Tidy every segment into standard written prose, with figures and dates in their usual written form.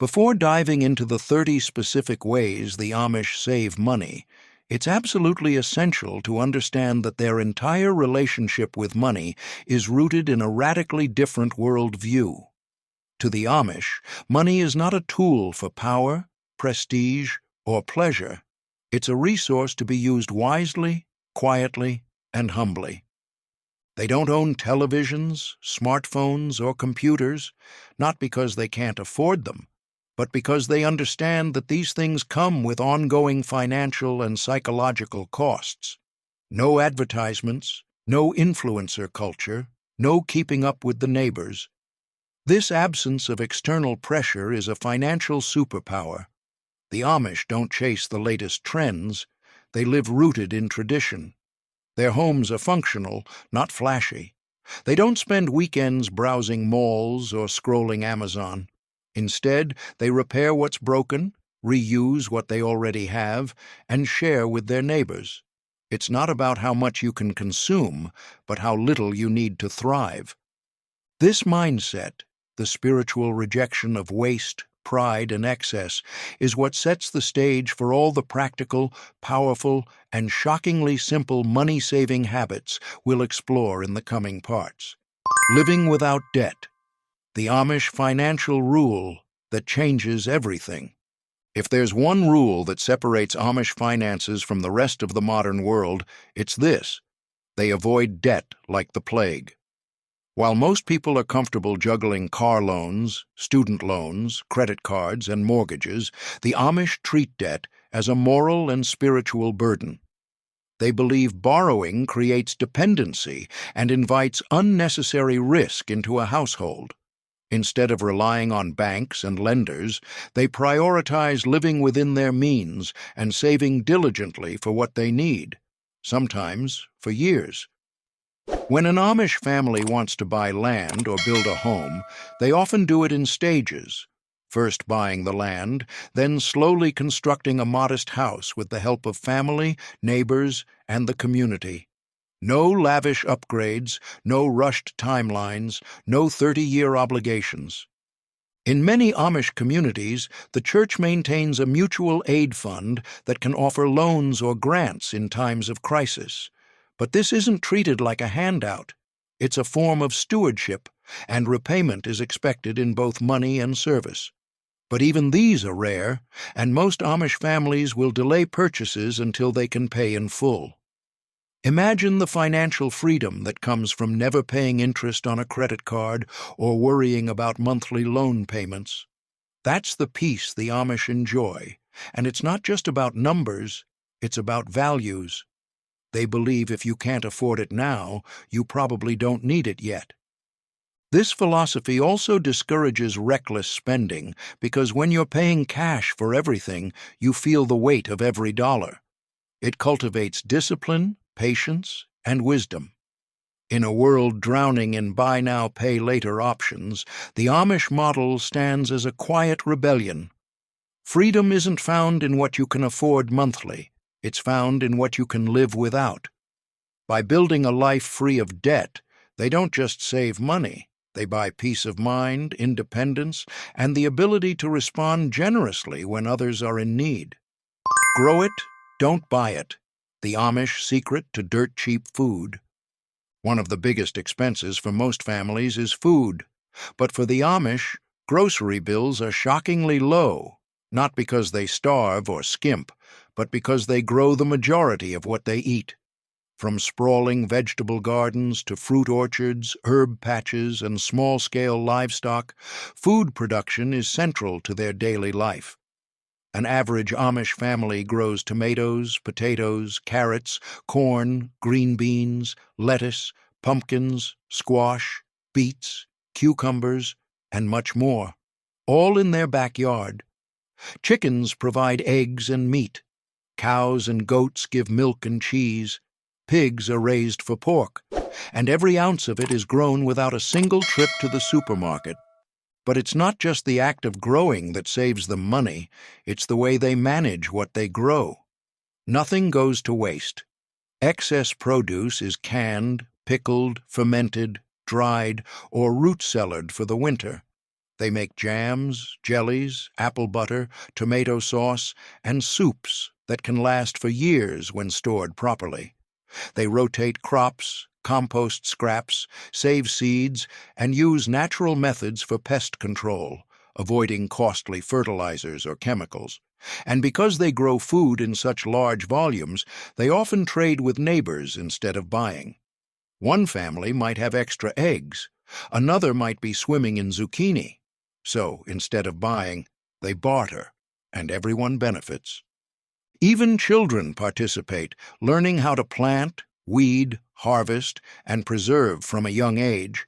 Before diving into the 30 specific ways the Amish save money, it's absolutely essential to understand that their entire relationship with money is rooted in a radically different worldview. To the Amish, money is not a tool for power, prestige, or pleasure. It's a resource to be used wisely, quietly, and humbly. They don't own televisions, smartphones, or computers, not because they can't afford them, but because they understand that these things come with ongoing financial and psychological costs. No advertisements, no influencer culture, no keeping up with the neighbors. This absence of external pressure is a financial superpower. The Amish don't chase the latest trends, they live rooted in tradition. Their homes are functional, not flashy. They don't spend weekends browsing malls or scrolling Amazon. Instead, they repair what's broken, reuse what they already have, and share with their neighbors. It's not about how much you can consume, but how little you need to thrive. This mindset, the spiritual rejection of waste, pride, and excess, is what sets the stage for all the practical, powerful, and shockingly simple money-saving habits we'll explore in the coming parts. Living without debt. The Amish financial rule that changes everything. If there's one rule that separates Amish finances from the rest of the modern world, it's this: they avoid debt like the plague. While most people are comfortable juggling car loans, student loans, credit cards, and mortgages, the Amish treat debt as a moral and spiritual burden. They believe borrowing creates dependency and invites unnecessary risk into a household. Instead of relying on banks and lenders, they prioritize living within their means and saving diligently for what they need, sometimes for years. When an Amish family wants to buy land or build a home, they often do it in stages, first buying the land, then slowly constructing a modest house with the help of family, neighbors, and the community. No lavish upgrades, no rushed timelines, no 30-year obligations. In many Amish communities, the church maintains a mutual aid fund that can offer loans or grants in times of crisis. But this isn't treated like a handout. It's a form of stewardship, and repayment is expected in both money and service. But even these are rare, and most Amish families will delay purchases until they can pay in full. Imagine the financial freedom that comes from never paying interest on a credit card or worrying about monthly loan payments. That's the peace the Amish enjoy, and it's not just about numbers, it's about values. They believe if you can't afford it now, you probably don't need it yet. This philosophy also discourages reckless spending because when you're paying cash for everything, you feel the weight of every dollar. It cultivates discipline, patience, and wisdom. In a world drowning in buy now, pay later options, the Amish model stands as a quiet rebellion. Freedom isn't found in what you can afford monthly, it's found in what you can live without. By building a life free of debt, they don't just save money, they buy peace of mind, independence, and the ability to respond generously when others are in need. Grow it, don't buy it. The Amish secret to dirt-cheap food. One of the biggest expenses for most families is food, but for the Amish, grocery bills are shockingly low, not because they starve or skimp, but because they grow the majority of what they eat. From sprawling vegetable gardens to fruit orchards, herb patches, and small-scale livestock, food production is central to their daily life. An average Amish family grows tomatoes, potatoes, carrots, corn, green beans, lettuce, pumpkins, squash, beets, cucumbers, and much more, all in their backyard. Chickens provide eggs and meat. Cows and goats give milk and cheese. Pigs are raised for pork, and every ounce of it is grown without a single trip to the supermarket. But it's not just the act of growing that saves them money, it's the way they manage what they grow. Nothing goes to waste. Excess produce is canned, pickled, fermented, dried, or root cellared for the winter. They make jams, jellies, apple butter, tomato sauce, and soups that can last for years when stored properly. They rotate crops, compost scraps, save seeds, and use natural methods for pest control, avoiding costly fertilizers or chemicals. And because they grow food in such large volumes, they often trade with neighbors instead of buying. One family might have extra eggs, another might be swimming in zucchini. So, instead of buying, they barter, and everyone benefits. Even children participate, learning how to plant, weed, harvest, and preserve from a young age.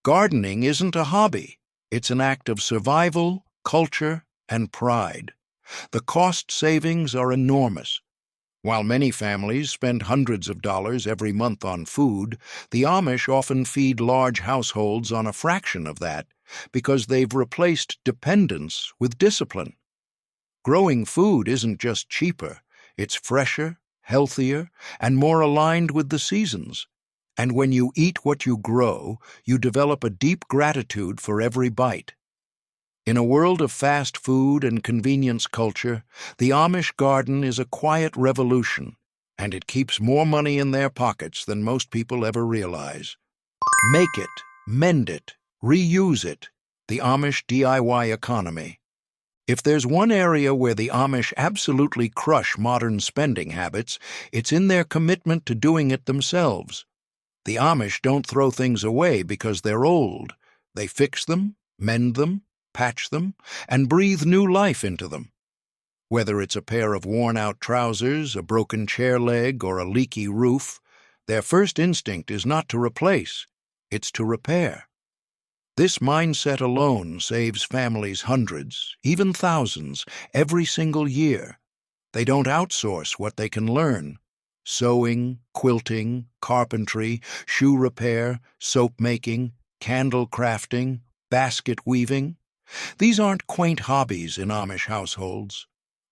Gardening isn't a hobby. It's an act of survival, culture, and pride. The cost savings are enormous. While many families spend hundreds of dollars every month on food, the Amish often feed large households on a fraction of that because they've replaced dependence with discipline. Growing food isn't just cheaper, it's fresher, healthier, and more aligned with the seasons. And when you eat what you grow, you develop a deep gratitude for every bite. In a world of fast food and convenience culture, the Amish garden is a quiet revolution, and it keeps more money in their pockets than most people ever realize. Make it, mend it, reuse it. The Amish DIY economy. If there's one area where the Amish absolutely crush modern spending habits, it's in their commitment to doing it themselves. The Amish don't throw things away because they're old. They fix them, mend them, patch them, and breathe new life into them. Whether it's a pair of worn-out trousers, a broken chair leg, or a leaky roof, their first instinct is not to replace, it's to repair. This mindset alone saves families hundreds, even thousands, every single year. They don't outsource what they can learn. Sewing, quilting, carpentry, shoe repair, soap making, candle crafting, basket weaving. These aren't quaint hobbies in Amish households.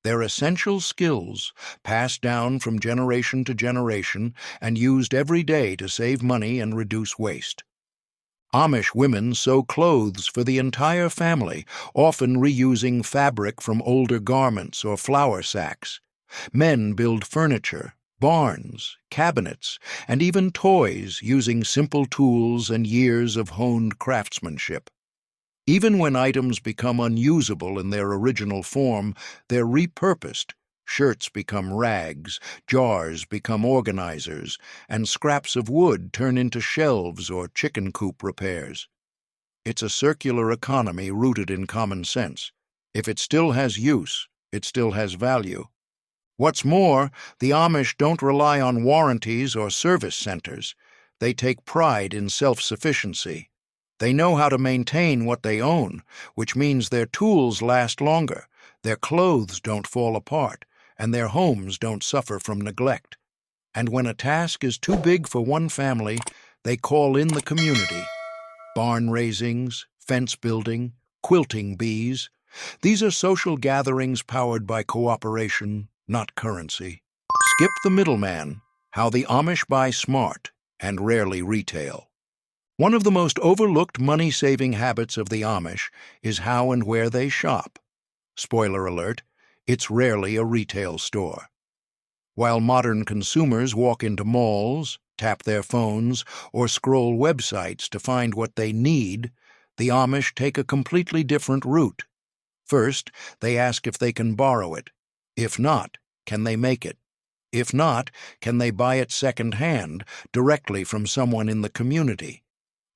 They're essential skills, passed down from generation to generation and used every day to save money and reduce waste. Amish women sew clothes for the entire family, often reusing fabric from older garments or flour sacks. Men build furniture, barns, cabinets, and even toys using simple tools and years of honed craftsmanship. Even when items become unusable in their original form, they're repurposed. Shirts become rags, jars become organizers, and scraps of wood turn into shelves or chicken coop repairs. It's a circular economy rooted in common sense. If it still has use, it still has value. What's more, the Amish don't rely on warranties or service centers. They take pride in self-sufficiency. They know how to maintain what they own, which means their tools last longer, their clothes don't fall apart, and their homes don't suffer from neglect. And when a task is too big for one family, they call in the community. Barn raisings, fence building, quilting bees. These are social gatherings powered by cooperation, not currency. Skip the middleman, how the Amish buy smart and rarely retail. One of the most overlooked money-saving habits of the Amish is how and where they shop. Spoiler alert, it's rarely a retail store. While modern consumers walk into malls, tap their phones, or scroll websites to find what they need, the Amish take a completely different route. First, they ask if they can borrow it. If not, can they make it? If not, can they buy it second-hand, directly from someone in the community?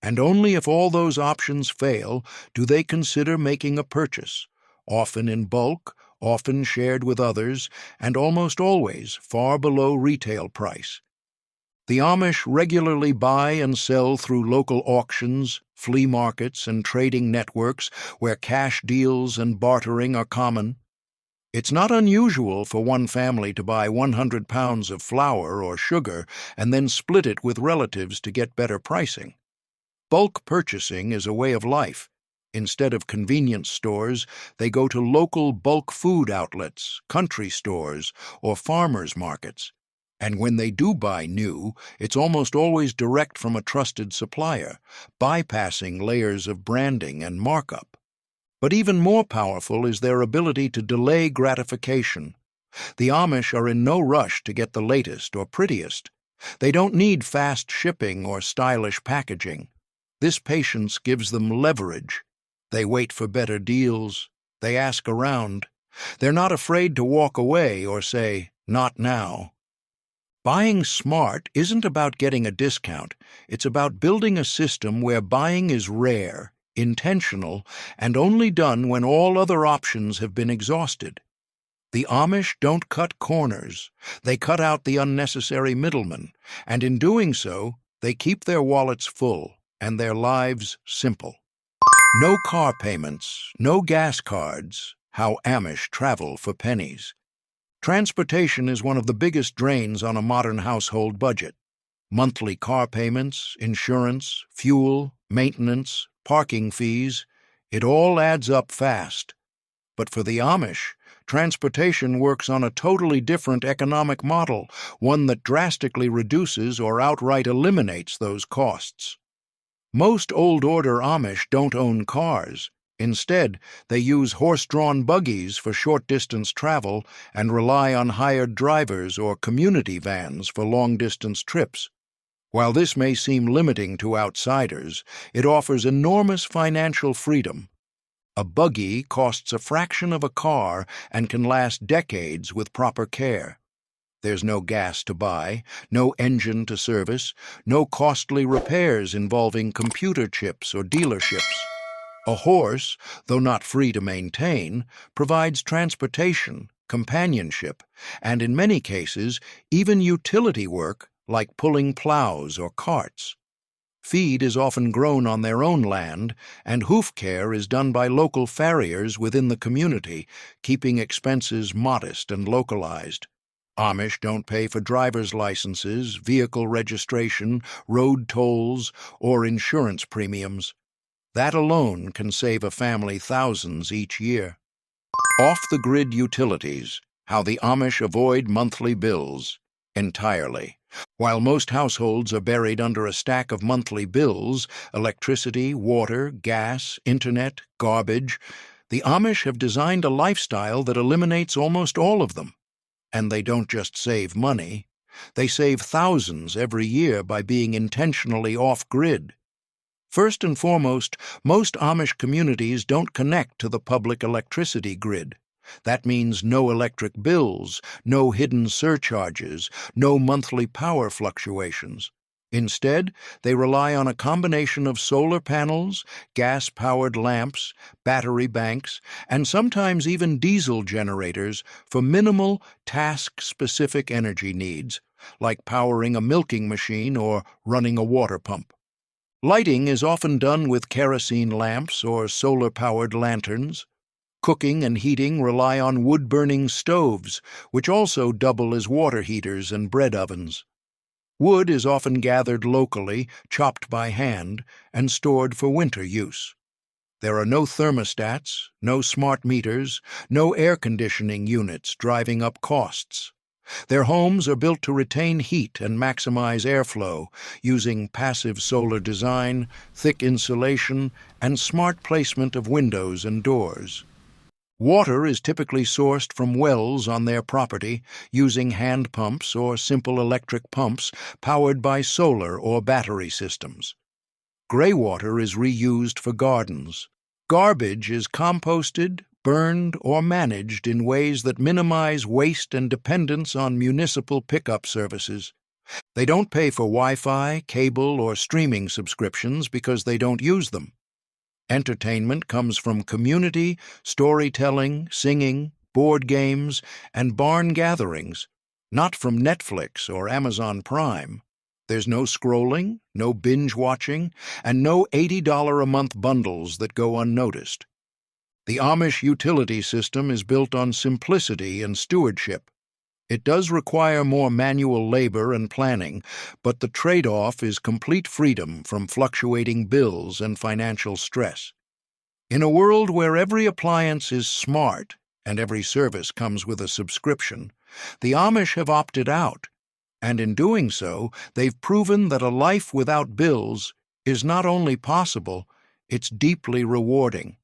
And only if all those options fail do they consider making a purchase, often in bulk, often shared with others, and almost always far below retail price. The Amish regularly buy and sell through local auctions, flea markets, and trading networks where cash deals and bartering are common. It's not unusual for one family to buy 100 pounds of flour or sugar and then split it with relatives to get better pricing. Bulk purchasing is a way of life. Instead of convenience stores, they go to local bulk food outlets, country stores, or farmers' markets. And when they do buy new, it's almost always direct from a trusted supplier, bypassing layers of branding and markup. But even more powerful is their ability to delay gratification. The Amish are in no rush to get the latest or prettiest. They don't need fast shipping or stylish packaging. This patience gives them leverage. They wait for better deals. They ask around. They're not afraid to walk away or say, "Not now." Buying smart isn't about getting a discount. It's about building a system where buying is rare, intentional, and only done when all other options have been exhausted. The Amish don't cut corners. They cut out the unnecessary middlemen, and in doing so, they keep their wallets full and their lives simple. No car payments, no gas cards. How Amish travel for pennies. Transportation is one of the biggest drains on a modern household budget. Monthly car payments, insurance, fuel, maintenance, parking fees, it all adds up fast. But for the Amish, transportation works on a totally different economic model, one that drastically reduces or outright eliminates those costs. Most old-order Amish don't own cars. Instead, they use horse-drawn buggies for short-distance travel and rely on hired drivers or community vans for long-distance trips. While this may seem limiting to outsiders, it offers enormous financial freedom. A buggy costs a fraction of a car and can last decades with proper care. There's no gas to buy, no engine to service, no costly repairs involving computer chips or dealerships. A horse, though not free to maintain, provides transportation, companionship, and in many cases, even utility work like pulling plows or carts. Feed is often grown on their own land, and hoof care is done by local farriers within the community, keeping expenses modest and localized. Amish don't pay for driver's licenses, vehicle registration, road tolls, or insurance premiums. That alone can save a family thousands each year. Off-the-grid utilities, how the Amish avoid monthly bills. Entirely. While most households are buried under a stack of monthly bills, electricity, water, gas, internet, garbage, the Amish have designed a lifestyle that eliminates almost all of them. And they don't just save money. They save thousands every year by being intentionally off-grid. First and foremost, most Amish communities don't connect to the public electricity grid. That means no electric bills, no hidden surcharges, no monthly power fluctuations. Instead, they rely on a combination of solar panels, gas-powered lamps, battery banks, and sometimes even diesel generators for minimal, task-specific energy needs, like powering a milking machine or running a water pump. Lighting is often done with kerosene lamps or solar-powered lanterns. Cooking and heating rely on wood-burning stoves, which also double as water heaters and bread ovens. Wood is often gathered locally, chopped by hand, and stored for winter use. There are no thermostats, no smart meters, no air conditioning units driving up costs. Their homes are built to retain heat and maximize airflow, using passive solar design, thick insulation, and smart placement of windows and doors. Water is typically sourced from wells on their property, using hand pumps or simple electric pumps powered by solar or battery systems. Gray water is reused for gardens. Garbage is composted, burned, or managed in ways that minimize waste and dependence on municipal pickup services. They don't pay for Wi-Fi, cable, or streaming subscriptions because they don't use them. Entertainment comes from community, storytelling, singing, board games, and barn gatherings, not from Netflix or Amazon Prime. There's no scrolling, no binge-watching, and no $80 a month bundles that go unnoticed. The Amish utility system is built on simplicity and stewardship. It does require more manual labor and planning, but the trade-off is complete freedom from fluctuating bills and financial stress. In a world where every appliance is smart and every service comes with a subscription, the Amish have opted out, and in doing so, they've proven that a life without bills is not only possible, it's deeply rewarding.